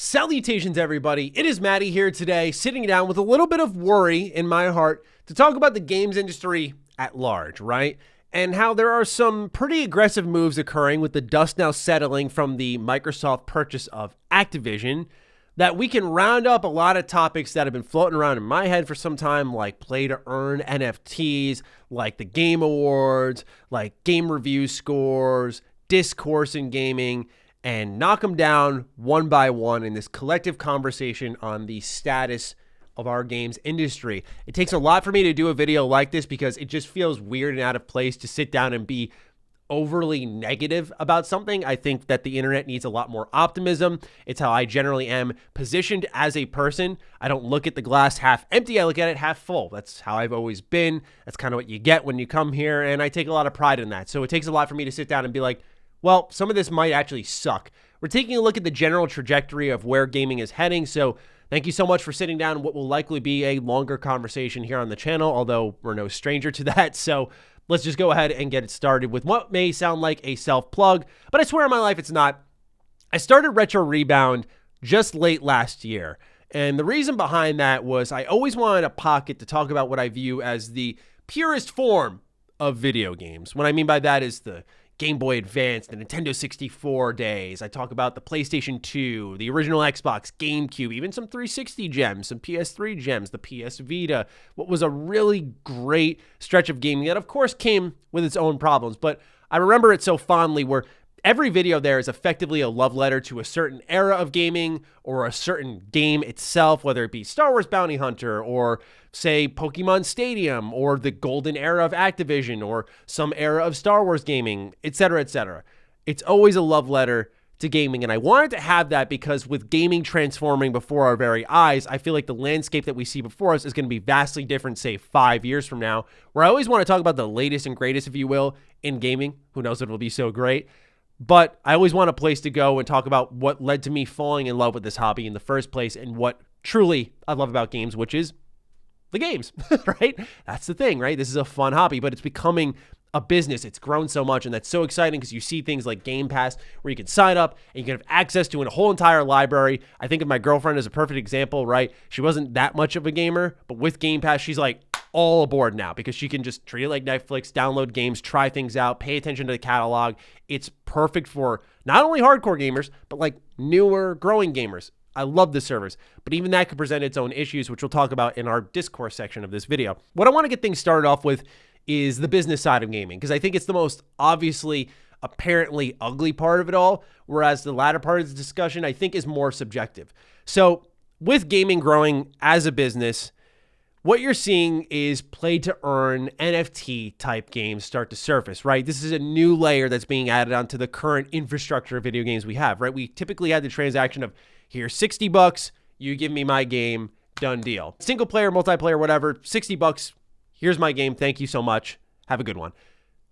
Salutations, everybody. It is Matty here today, sitting down with a little bit of worry in my heart to talk about the games industry at large, right? And how there are some pretty aggressive moves occurring with the dust now settling from the Microsoft purchase of Activision, that we can round up a lot of topics that have been floating around in my head for some time, like play to earn NFTs, like the Game Awards, like game review scores, discourse in gaming, and knock them down one by one in this collective conversation on the status of our games industry. It takes a lot for me to do a video like this because it just feels weird and out of place to sit down and be overly negative about something. I think that the internet needs a lot more optimism. It's how I generally am positioned as a person. I don't look at the glass half empty. I look at it half full. That's how I've always been. That's kind of what you get when you come here, and I take a lot of pride in that. So it takes a lot for me to sit down and be like, well, some of this might actually suck. We're taking a look at the general trajectory of where gaming is heading. So thank you so much for sitting down what will likely be a longer conversation here on the channel, although we're no stranger to that. So let's just go ahead and get it started with what may sound like a self-plug, but I swear on my life it's not. I started Retro Rebound just late last year. And the reason behind that was I always wanted a pocket to talk about what I view as the purest form of video games. What I mean by that is the Game Boy Advance, the Nintendo 64 days. I talk about the PlayStation 2, the original Xbox, GameCube, even some 360 gems, some PS3 gems, the PS Vita. What was a really great stretch of gaming that, of course, came with its own problems. But I remember it so fondly where every video there is effectively a love letter to a certain era of gaming or a certain game itself, whether it be Star Wars Bounty Hunter or, say, Pokemon Stadium or the golden era of Activision or some era of Star Wars gaming, etc., etc. It's always a love letter to gaming, and I wanted to have that because with gaming transforming before our very eyes, I feel like the landscape that we see before us is going to be vastly different, say, 5 years from now, where I always want to talk about the latest and greatest, if you will, in gaming. Who knows if it'll be so great? But I always want a place to go and talk about what led to me falling in love with this hobby in the first place and what truly I love about games, which is the games, right? That's the thing, right? This is a fun hobby, but it's becoming a business. It's grown so much, and that's so exciting because you see things like Game Pass where you can sign up and you can have access to a whole entire library. I think of my girlfriend as a perfect example, right? She wasn't that much of a gamer, but with Game Pass, she's like all aboard now because she can just treat it like Netflix, download games, try things out, pay attention to the catalog. It's perfect for not only hardcore gamers, but like newer, growing gamers. I love the service, but even that could present its own issues, which we'll talk about in our discourse section of this video. What I want to get things started off with is the business side of gaming, because I think it's the most obviously apparently ugly part of it all, whereas the latter part of the discussion I think is more subjective. So with gaming growing as a business, what you're seeing is play to earn NFT type games start to surface, right? This is a new layer that's being added onto the current infrastructure of video games we have, right? We typically had the transaction of here's $60, you give me my game, done deal. Single player, multiplayer, whatever, $60, here's my game, thank you so much, have a good one.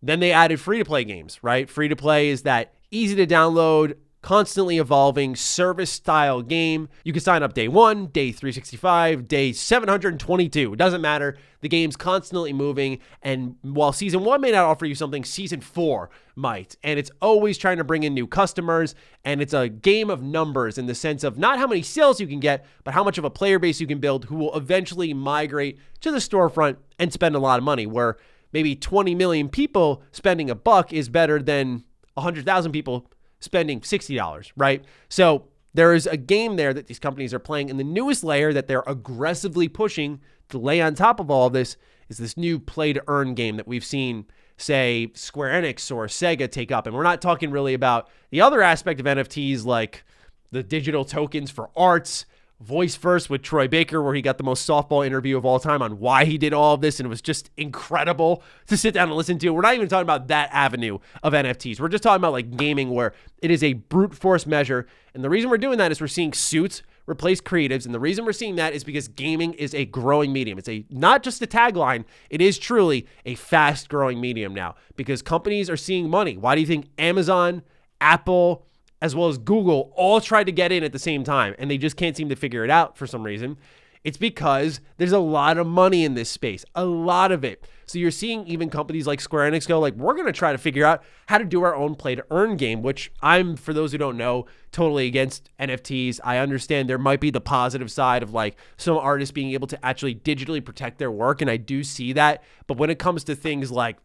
Then they added free-to-play games, right? Free-to-play is that easy to download, constantly evolving service-style game. You can sign up day 1, day 365, day 722. It doesn't matter. The game's constantly moving, and while Season 1 may not offer you something, Season 4 might. And it's always trying to bring in new customers, and it's a game of numbers in the sense of not how many sales you can get, but how much of a player base you can build who will eventually migrate to the storefront and spend a lot of money, where maybe 20 million people spending $1 is better than 100,000 people spending $60, right? So there is a game there that these companies are playing, and the newest layer that they're aggressively pushing to lay on top of all of this is this new play-to-earn game that we've seen, say, Square Enix or Sega take up. And we're not talking really about the other aspect of NFTs like the digital tokens for arts, Voice First with Troy Baker, where he got the most softball interview of all time on why he did all of this, and it was just incredible to sit down and listen to. We're not even talking about that avenue of NFTs. We're just talking about like gaming, where it is a brute force measure. And the reason we're doing that is we're seeing suits replace creatives, and the reason we're seeing that is because gaming is a growing medium. It's not just a tagline, it is truly a fast growing medium now because companies are seeing money. Why do you think Amazon, Apple, as well as Google all tried to get in at the same time, and they just can't seem to figure it out for some reason? It's because there's a lot of money in this space, a lot of it. So you're seeing even companies like Square Enix go like, we're going to try to figure out how to do our own play to earn game, which I'm, for those who don't know, totally against NFTs. I understand there might be the positive side of like some artists being able to actually digitally protect their work. And I do see that. But when it comes to things like,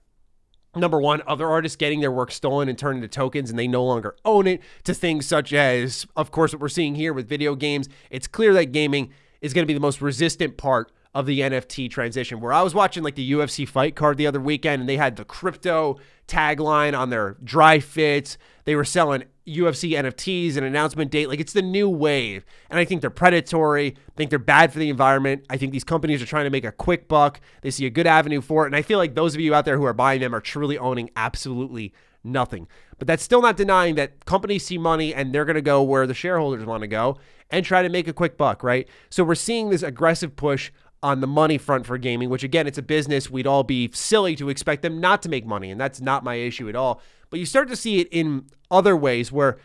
number one, other artists getting their work stolen and turned into tokens and they no longer own it, to things such as, of course, what we're seeing here with video games, it's clear that gaming is going to be the most resistant part of the NFT transition. Where I was watching like the UFC fight card the other weekend and they had the crypto tagline on their dry fits. They were selling UFC NFTs, an announcement date. Like, it's the new wave. And I think they're predatory. I think they're bad for the environment. I think these companies are trying to make a quick buck. They see a good avenue for it. And I feel like those of you out there who are buying them are truly owning absolutely nothing. But that's still not denying that companies see money and they're going to go where the shareholders want to go and try to make a quick buck, right? So we're seeing this aggressive push on the money front for gaming, which again, it's a business. We'd all be silly to expect them not to make money, and that's not my issue at all. But you start to see it in other ways where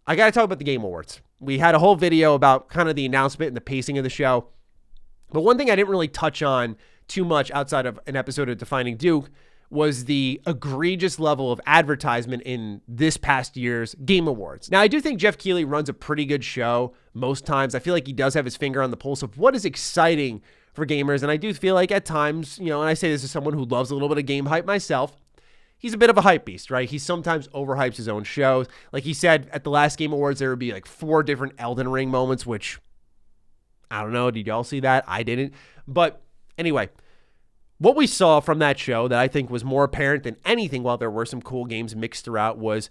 I got to talk about the Game Awards. We had a whole video about kind of the announcement and the pacing of the show. But one thing I didn't really touch on too much outside of an episode of Defining Duke was the egregious level of advertisement in this past year's Game Awards. Now, I do think Jeff Keighley runs a pretty good show most times. I feel like he does have his finger on the pulse of what is exciting for gamers. And I do feel like at times, and I say this as someone who loves a little bit of game hype myself, he's a bit of a hype beast, right? He sometimes overhypes his own shows. Like he said at the last Game Awards, there would be like 4 different Elden Ring moments, which I don't know. Did y'all see that? I didn't. But anyway, what we saw from that show that I think was more apparent than anything, while there were some cool games mixed throughout, was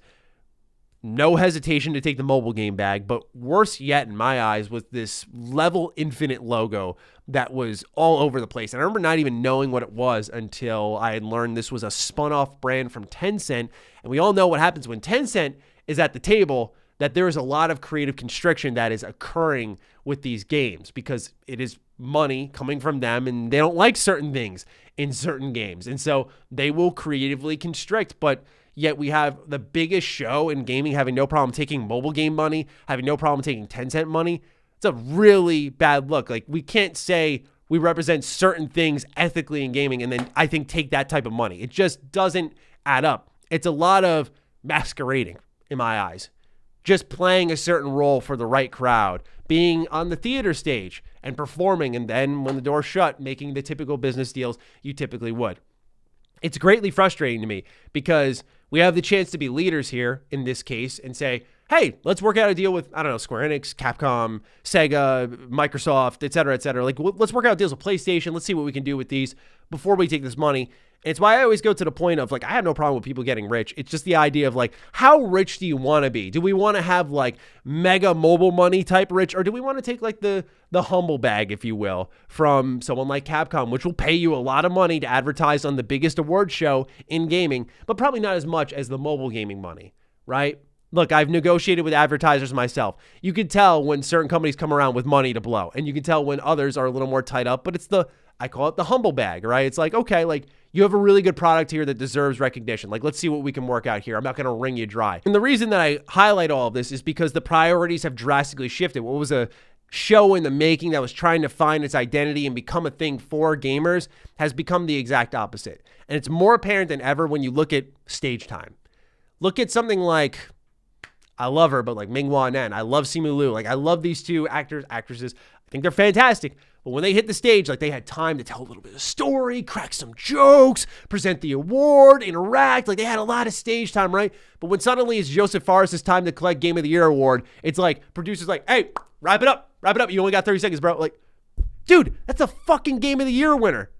no hesitation to take the mobile game bag, but worse yet in my eyes was this Level Infinite logo that was all over the place. And I remember not even knowing what it was until I had learned this was a spun-off brand from Tencent. And we all know what happens when Tencent is at the table, that there is a lot of creative constriction that is occurring with these games because it is money coming from them and they don't like certain things in certain games. And so they will creatively constrict, but yet we have the biggest show in gaming having no problem taking mobile game money, having no problem taking Tencent money. It's a really bad look. Like, we can't say we represent certain things ethically in gaming and then I think take that type of money. It just doesn't add up. It's a lot of masquerading in my eyes. Just playing a certain role for the right crowd, being on the theater stage and performing, and then when the door's shut, making the typical business deals you typically would. It's greatly frustrating to me because we have the chance to be leaders here in this case and say, hey, let's work out a deal with, I don't know, Square Enix, Capcom, Sega, Microsoft, et cetera, et cetera. Like, let's work out deals with PlayStation. Let's see what we can do with these before we take this money. And it's why I always go to the point of, like, I have no problem with people getting rich. It's just the idea of, like, how rich do you want to be? Do we want to have, like, mega mobile money type rich? Or do we want to take, like, the humble bag, if you will, from someone like Capcom, which will pay you a lot of money to advertise on the biggest award show in gaming, but probably not as much as the mobile gaming money, right? Look, I've negotiated with advertisers myself. You can tell when certain companies come around with money to blow, and you can tell when others are a little more tied up, but it's I call it the humble bag, right? It's like, okay, like, you have a really good product here that deserves recognition. Like, let's see what we can work out here. I'm not going to wring you dry. And the reason that I highlight all of this is because the priorities have drastically shifted. What was a show in the making that was trying to find its identity and become a thing for gamers has become the exact opposite. And it's more apparent than ever when you look at stage time. Look at something like, I love her, but like Ming-Hua Nen. I love Simu Liu. Like, I love these two actors, actresses. I think they're fantastic. But when they hit the stage, like, they had time to tell a little bit of story, crack some jokes, present the award, interact. Like, they had a lot of stage time, right? But when suddenly it's Joseph Fares' time to collect Game of the Year award, it's like, producers like, hey, wrap it up. Wrap it up. You only got 30 seconds, bro. Like, dude, that's a fucking Game of the Year winner.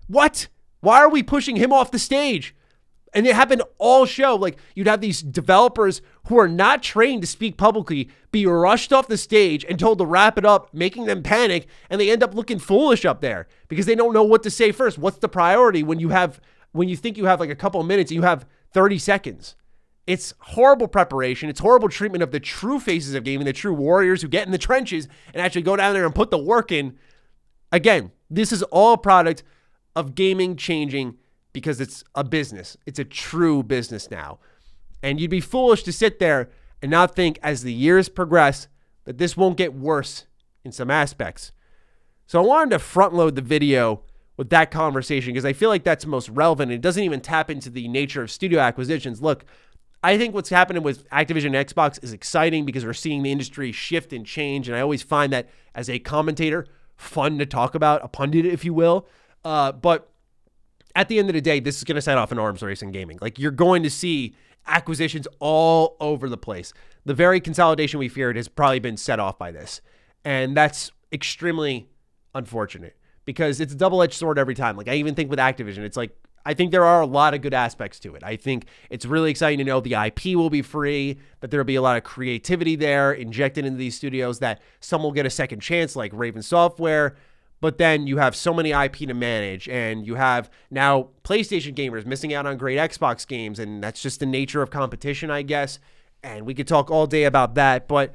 What? Why are we pushing him off the stage? And it happened all show. Like, you'd have these developers who are not trained to speak publicly be rushed off the stage and told to wrap it up, making them panic, and they end up looking foolish up there because they don't know what to say first. What's the priority when you think you have like a couple of minutes and you have 30 seconds? It's horrible preparation. It's horrible treatment of the true faces of gaming, the true warriors who get in the trenches and actually go down there and put the work in. Again, this is all a product of gaming changing because it's a business. It's a true business now. And you'd be foolish to sit there and not think as the years progress that this won't get worse in some aspects. So I wanted to front load the video with that conversation because I feel like that's most relevant. It doesn't even tap into the nature of studio acquisitions. Look, I think what's happening with Activision and Xbox is exciting because we're seeing the industry shift and change. And I always find that as a commentator, fun to talk about, a pundit, if you will. But at the end of the day, this is going to set off an arms race in gaming. Like, you're going to see acquisitions all over the place. The very consolidation we feared has probably been set off by this. And that's extremely unfortunate because it's a double-edged sword every time. Like, I even think with Activision, it's like, I think there are a lot of good aspects to it. I think it's really exciting to know the IP will be free, that there'll be a lot of creativity there injected into these studios, that some will get a second chance like Raven Software. But then you have so many IP to manage, and you have now PlayStation gamers missing out on great Xbox games, and that's just the nature of competition, I guess. And we could talk all day about that, but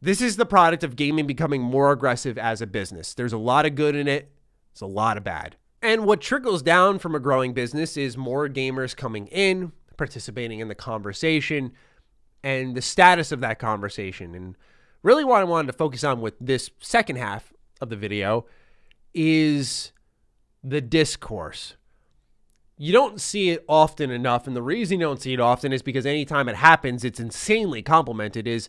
this is the product of gaming becoming more aggressive as a business. There's a lot of good in it. There's a lot of bad. And what trickles down from a growing business is more gamers coming in, participating in the conversation, and the status of that conversation. And really what I wanted to focus on with this second half of the video is the discourse. You don't see it often enough, and the reason you don't see it often is because anytime it happens, it's insanely complimented, is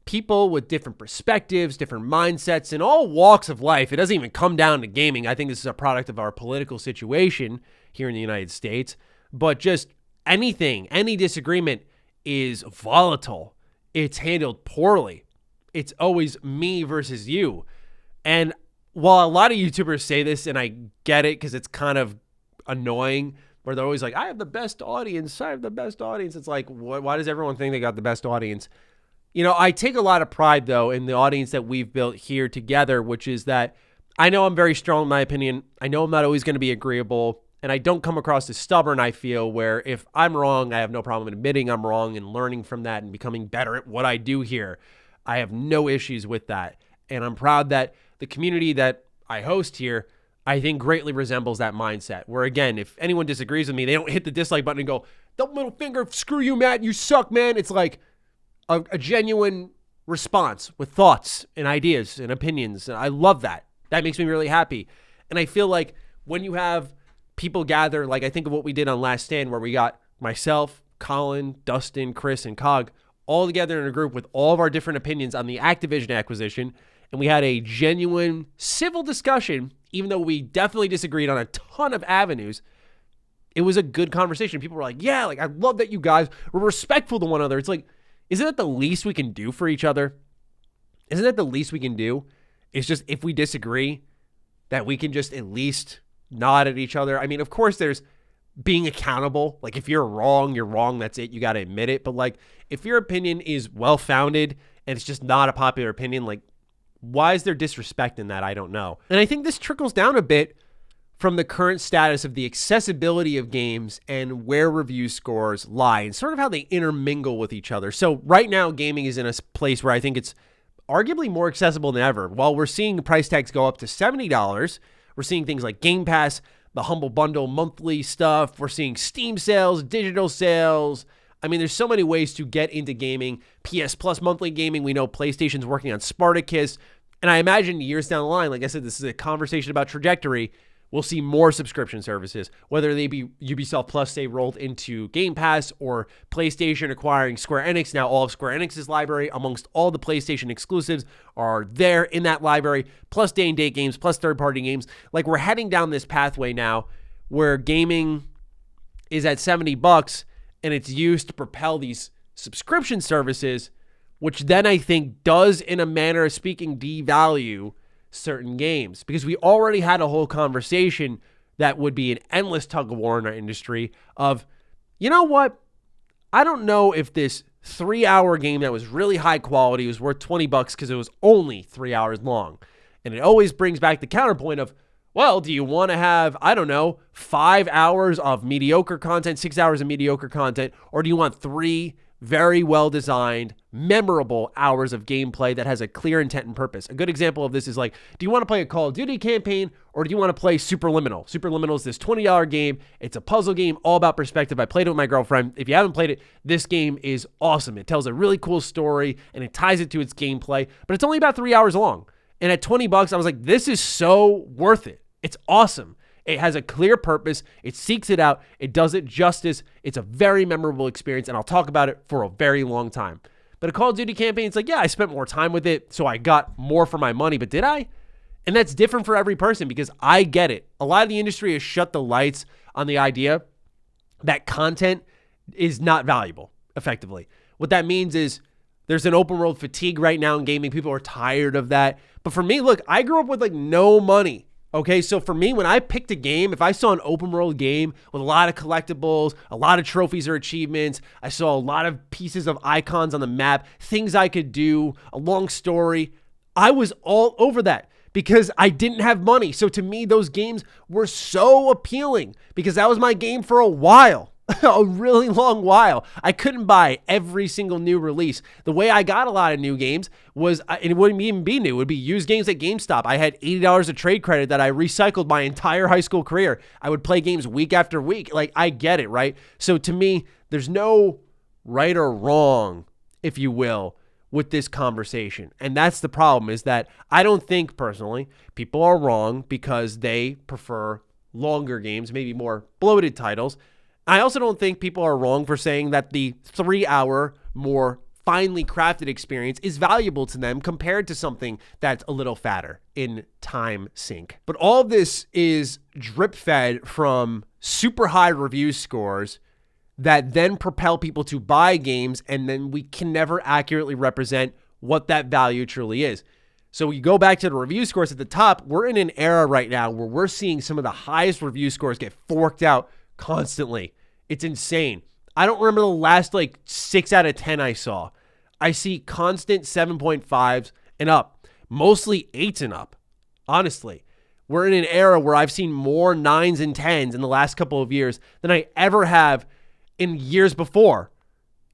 people with different perspectives, different mindsets, in all walks of life. It doesn't even come down to gaming. I think this is a product of our political situation here in the United States, but just anything, any disagreement is volatile. It's handled poorly. It's always me versus you. And while a lot of YouTubers say this, and I get it because it's kind of annoying, where they're always like, I have the best audience. I have the best audience. It's like, why does everyone think they got the best audience? You know, I take a lot of pride, though, in the audience that we've built here together, which is that I know I'm very strong in my opinion. I know I'm not always going to be agreeable, and I don't come across as stubborn, I feel, where if I'm wrong, I have no problem admitting I'm wrong and learning from that and becoming better at what I do here. I have no issues with that, and I'm proud that the community that I host here, I think, greatly resembles that mindset, where, again, if anyone disagrees with me, they don't hit the dislike button and go, the middle finger, screw you, Matt, you suck, man. It's like a genuine response with thoughts and ideas and opinions. And I love that. That makes me really happy. And I feel like when you have people gather, like I think of what we did on Last Stand, where we got myself, Colin, Dustin, Chris, and Cog all together in a group with all of our different opinions on the Activision acquisition. And we had a genuine civil discussion, even though we definitely disagreed on a ton of avenues. It was a good conversation. People were like, yeah, like I love that you guys were respectful to one another. It's like, isn't that the least we can do for each other? Isn't that the least we can do? It's just, if we disagree, that we can just at least nod at each other. I mean, of course, there's being accountable. Like, if you're wrong, you're wrong. That's it. You got to admit it. But like, if your opinion is well-founded and it's just not a popular opinion, like, why is there disrespect in that? I don't know. And I think this trickles down a bit from the current status of the accessibility of games and where review scores lie and sort of how they intermingle with each other. So right now, gaming is in a place where I think it's arguably more accessible than ever. While we're seeing price tags go up to $70, we're seeing things like Game Pass, the Humble Bundle monthly stuff. We're seeing Steam sales, digital sales. I mean, there's so many ways to get into gaming. PS Plus monthly gaming. We know PlayStation's working on Spartacus. And I imagine years down the line, like I said, this is a conversation about trajectory. We'll see more subscription services, whether they be Ubisoft Plus, say, rolled into Game Pass, or PlayStation acquiring Square Enix. Now all of Square Enix's library amongst all the PlayStation exclusives are there in that library, plus day-and-date games, plus third-party games. Like, we're heading down this pathway now where gaming is at $70 and it's used to propel these subscription services, which then I think does, in a manner of speaking, devalue certain games, because we already had a whole conversation that would be an endless tug of war in our industry of, you know what? I don't know if this 3-hour game that was really high quality was worth $20 because it was only 3 hours long. And it always brings back the counterpoint of, well, do you want to have, I don't know, 5 hours of mediocre content, 6 hours of mediocre content, or do you want 3 very well-designed, memorable hours of gameplay that has a clear intent and purpose? A good example of this is like, do you want to play a Call of Duty campaign, or do you want to play Superliminal? Superliminal is this $20 game. It's a puzzle game all about perspective. I played it with my girlfriend. If you haven't played it, this game is awesome. It tells a really cool story, and it ties it to its gameplay, but it's only about 3 hours long. And at $20, I was like, this is so worth it. It's awesome. It has a clear purpose. It seeks it out. It does it justice. It's a very memorable experience, and I'll talk about it for a very long time. But a Call of Duty campaign, it's like, yeah, I spent more time with it, so I got more for my money, but did I? And that's different for every person because I get it. A lot of the industry has shut the lights on the idea that content is not valuable, effectively. What that means is there's an open world fatigue right now in gaming. People are tired of that. But for me, look, I grew up with like no money. Okay, so for me, when I picked a game, if I saw an open world game with a lot of collectibles, a lot of trophies or achievements, I saw a lot of pieces of icons on the map, things I could do, a long story, I was all over that because I didn't have money. So to me, those games were so appealing because that was my game for a while. A really long while. I couldn't buy every single new release. The way I got a lot of new games was, and it wouldn't even be new, it would be used games at GameStop. I had $80 of trade credit that I recycled my entire high school career. I would play games week after week. Like, I get it, right? So to me, there's no right or wrong, if you will, with this conversation. And that's the problem, is that I don't think, personally, people are wrong because they prefer longer games, maybe more bloated titles. I also don't think people are wrong for saying that the 3-hour, more finely crafted experience is valuable to them compared to something that's a little fatter in time sink. But all of this is drip fed from super high review scores that then propel people to buy games, and then we can never accurately represent what that value truly is. So you go back to the review scores at the top, we're in an era right now where we're seeing some of the highest review scores get forked out constantly. It's insane. I don't remember the last 6 out of 10 I saw. I see constant 7.5s and up, mostly 8s and up. Honestly, we're in an era where I've seen more 9s and 10s in the last couple of years than I ever have in years before.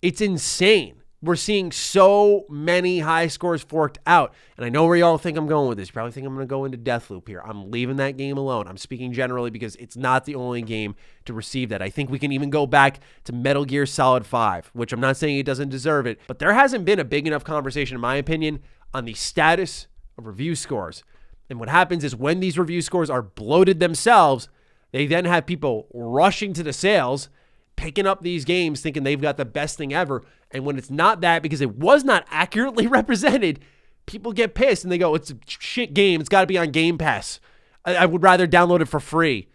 It's insane. We're seeing so many high scores forked out. And I know where y'all think I'm going with this. You probably think I'm going to go into Deathloop here. I'm leaving that game alone. I'm speaking generally because it's not the only game to receive that. I think we can even go back to Metal Gear Solid 5, which I'm not saying it doesn't deserve it, but there hasn't been a big enough conversation, in my opinion, on the status of review scores. And what happens is when these review scores are bloated themselves, they then have people rushing to the sales, picking up these games thinking they've got the best thing ever. And when it's not that, because it was not accurately represented, people get pissed and they go, it's a shit game. It's got to be on Game Pass. I would rather download it for free.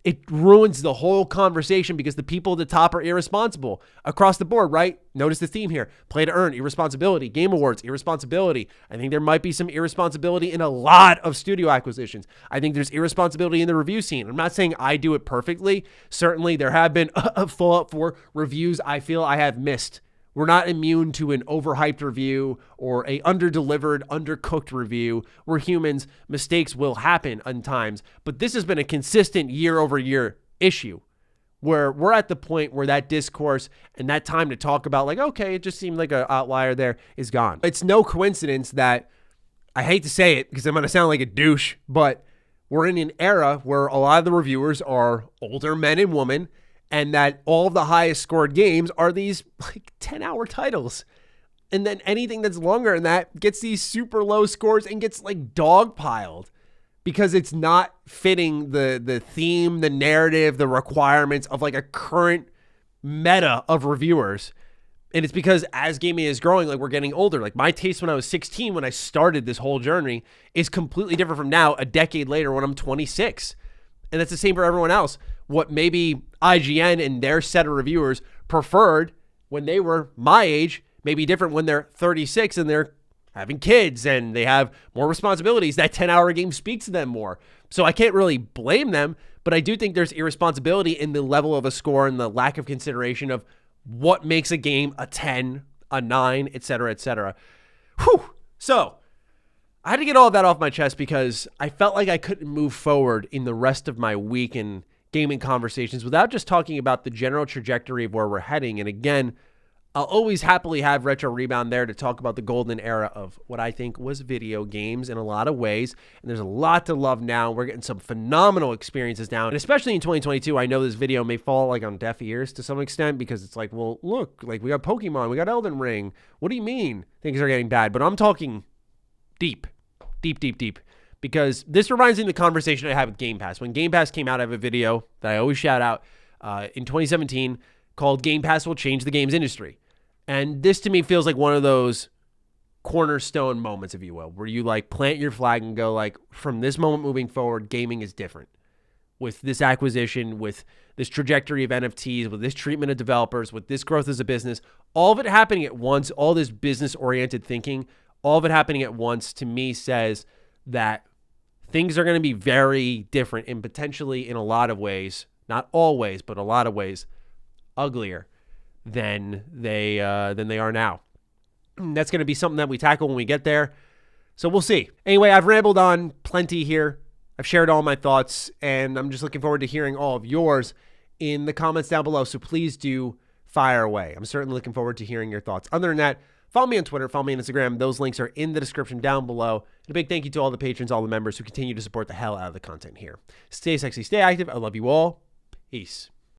It ruins the whole conversation because the people at the top are irresponsible across the board, right? Notice the theme here. Play to earn, irresponsibility. Game Awards, irresponsibility. I think there might be some irresponsibility in a lot of studio acquisitions. I think there's irresponsibility in the review scene. I'm not saying I do it perfectly. Certainly, there have been full up for reviews I feel I have missed. We're not immune to an overhyped review or a underdelivered, undercooked review. We're humans. Mistakes will happen at times. But this has been a consistent year-over-year issue where we're at the point where that discourse and that time to talk about okay, it just seemed like an outlier there is gone. It's no coincidence that, I hate to say it because I'm going to sound like a douche, but we're in an era where a lot of the reviewers are older men and women, and that all of the highest scored games are these 10-hour titles. And then anything that's longer than that gets these super low scores and gets dogpiled because it's not fitting the theme, the narrative, the requirements of a current meta of reviewers. And it's because as gaming is growing, we're getting older. My taste when I was 16, when I started this whole journey, is completely different from now, a decade later when I'm 26. And that's the same for everyone else. What maybe IGN and their set of reviewers preferred when they were my age may be different when they're 36 and they're having kids and they have more responsibilities. That 10-hour game speaks to them more. So I can't really blame them, but I do think there's irresponsibility in the level of a score and the lack of consideration of what makes a game a 10, a 9, etc., etc. Whew. So I had to get all of that off my chest because I felt like I couldn't move forward in the rest of my week in gaming conversations without just talking about the general trajectory of where we're heading. And again, I'll always happily have Retro Rebound there to talk about the golden era of what I think was video games in a lot of ways. And there's a lot to love now. We're getting some phenomenal experiences now. And especially in 2022, I know this video may fall on deaf ears to some extent because it's well, look, we got Pokemon, we got Elden Ring. What do you mean things are getting bad? But I'm talking deep deep, because this reminds me of the conversation I had with Game Pass. When Game Pass came out, I have a video that I always shout out in 2017 called Game Pass Will Change the Games Industry. And this to me feels like one of those cornerstone moments, if you will, where you like plant your flag and go like, from this moment moving forward, gaming is different. With this acquisition, with this trajectory of NFTs, with this treatment of developers, with this growth as a business, all of it happening at once, all this business-oriented thinking, all of it happening at once, to me says that things are going to be very different and potentially in a lot of ways, not always, but a lot of ways, uglier than they are now. That's going to be something that we tackle when we get there. So we'll see. Anyway, I've rambled on plenty here. I've shared all my thoughts, and I'm just looking forward to hearing all of yours in the comments down below. So please do fire away. I'm certainly looking forward to hearing your thoughts. Other than that, follow me on Twitter, follow me on Instagram. Those links are in the description down below. And a big thank you to all the patrons, all the members who continue to support the hell out of the content here. Stay sexy, stay active. I love you all. Peace.